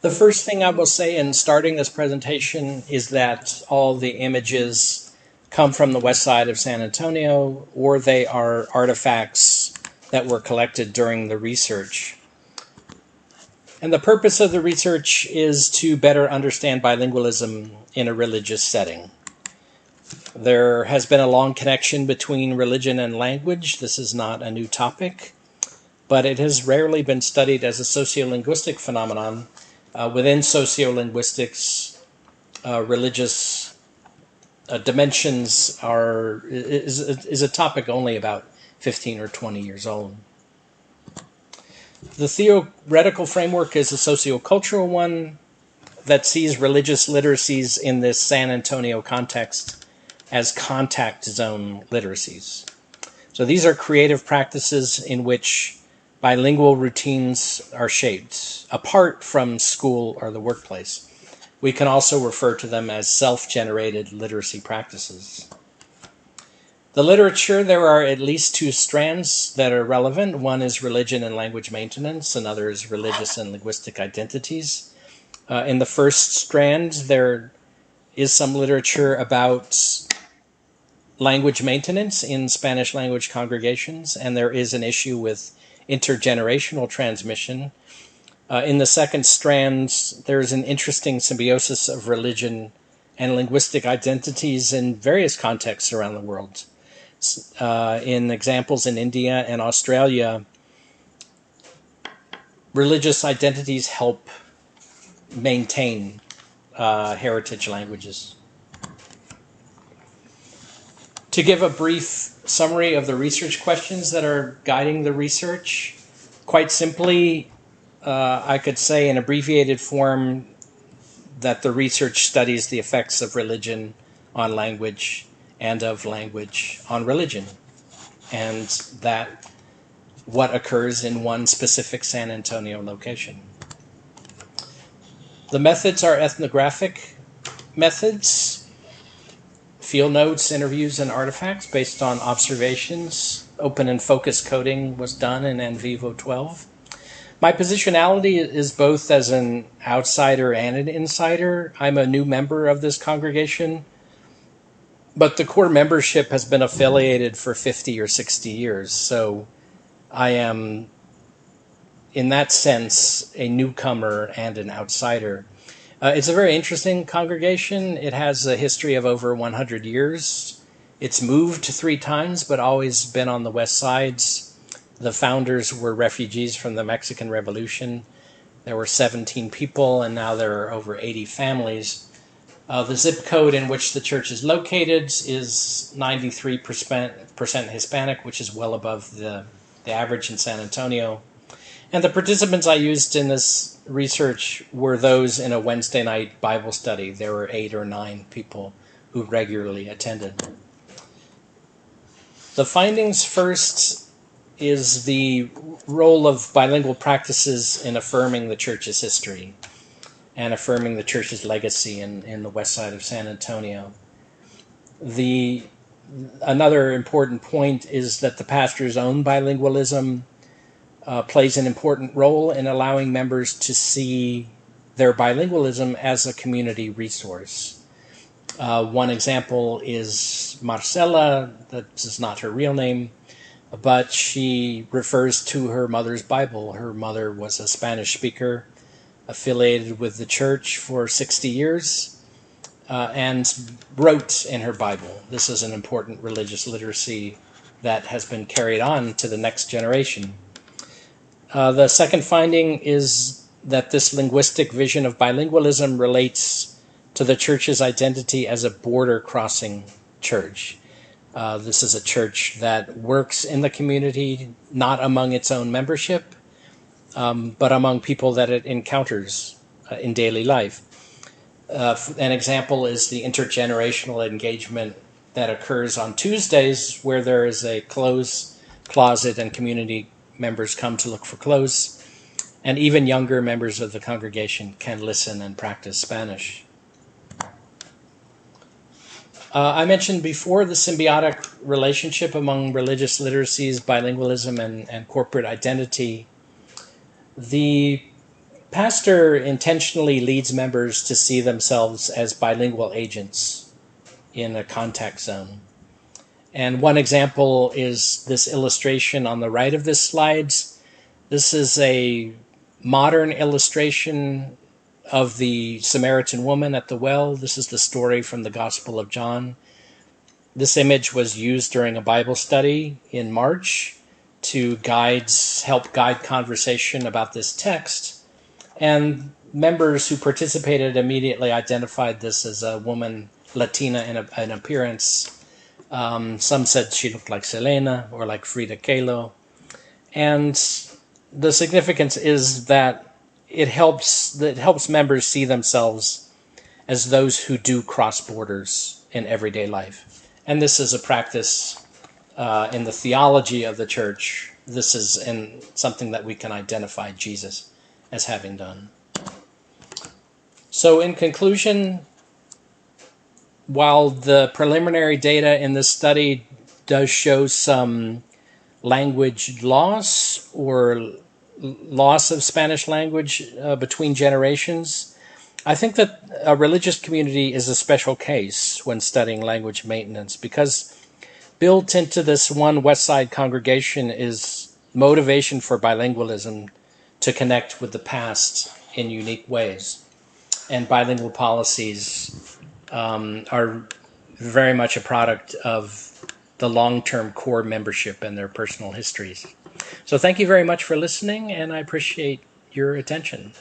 The first thing I will say in starting this presentation is that all the images come from the west side of San Antonio, or they are artifacts that were collected during the research. And the purpose of the research is to better understand bilingualism in a religious setting. There has been a long connection between religion and language. This is not a new topic, but it has rarely been studied as a sociolinguistic phenomenon. Within sociolinguistics, religious dimensions is a topic only about 15 or 20 years old. The theoretical framework is a sociocultural one that sees religious literacies in this San Antonio context as contact zone literacies. So these are creative practices in which bilingual routines are shaped, apart from school or the workplace. We can also refer to them as self-generated literacy practices. The literature, there are at least two strands that are relevant. One is religion and language maintenance, another is religious and linguistic identities. In the first strand, there is some literature about language maintenance in Spanish language congregations, and there is an issue with intergenerational transmission. In the second strand, there is an interesting symbiosis of religion and linguistic identities in various contexts around the world. In examples in India and Australia, religious identities help maintain heritage languages. To give a brief summary of the research questions that are guiding the research, quite simply, I could say in abbreviated form that the research studies the effects of religion on language and of language on religion, and that what occurs in one specific San Antonio location. The methods are ethnographic methods, field notes, interviews, and artifacts based on observations. Open and focus coding was done in NVivo 12. My positionality is both as an outsider and an insider. I'm a new member of this congregation, but the core membership has been affiliated for 50 or 60 years, so I am, in that sense, a newcomer and an outsider. It's a very interesting congregation. It has a history of over 100 years. It's moved 3 times, but always been on the west sides. The founders were refugees from the Mexican Revolution. There were 17 people, and now there are over 80 families. The zip code in which the church is located is 93% Hispanic, which is well above the average in San Antonio. And the participants I used in this research were those in a Wednesday night Bible study. There were 8 or 9 people who regularly attended. The findings first is the role of bilingual practices in affirming the church's history and affirming the church's legacy in the west side of San Antonio. Another important point is that the pastor's own bilingualism plays an important role in allowing members to see their bilingualism as a community resource. One example is Marcela. That is not her real name, but she refers to her mother's Bible. Her mother was a Spanish speaker affiliated with the church for 60 years and wrote in her Bible. This is an important religious literacy that has been carried on to the next generation. The second finding is that this linguistic vision of bilingualism relates to the church's identity as a border-crossing church. This is a church that works in the community, not among its own membership, but among people that it encounters in daily life. An example is the intergenerational engagement that occurs on Tuesdays, where there is a clothes closet and community members come to look for clothes, and even younger members of the congregation can listen and practice Spanish. I mentioned before the symbiotic relationship among religious literacies, bilingualism, and corporate identity. The pastor intentionally leads members to see themselves as bilingual agents in a contact zone. And one example is this illustration on the right of this slide. This is a modern illustration of the Samaritan woman at the well. This is the story from the Gospel of John. This image was used during a Bible study in March to help guide conversation about this text. And members who participated immediately identified this as a woman, Latina in appearance. Some said she looked like Selena or like Frida Kahlo. And the significance is that it helps members see themselves as those who do cross borders in everyday life. And this is a practice in the theology of the church. This is something that we can identify Jesus as having done. So in conclusion, while the preliminary data in this study does show some language loss or loss of Spanish language between generations, I think that a religious community is a special case when studying language maintenance, because built into this one Westside congregation is motivation for bilingualism to connect with the past in unique ways. And bilingual policies are very much a product of the long-term core membership and their personal histories. So thank you very much for listening, and I appreciate your attention.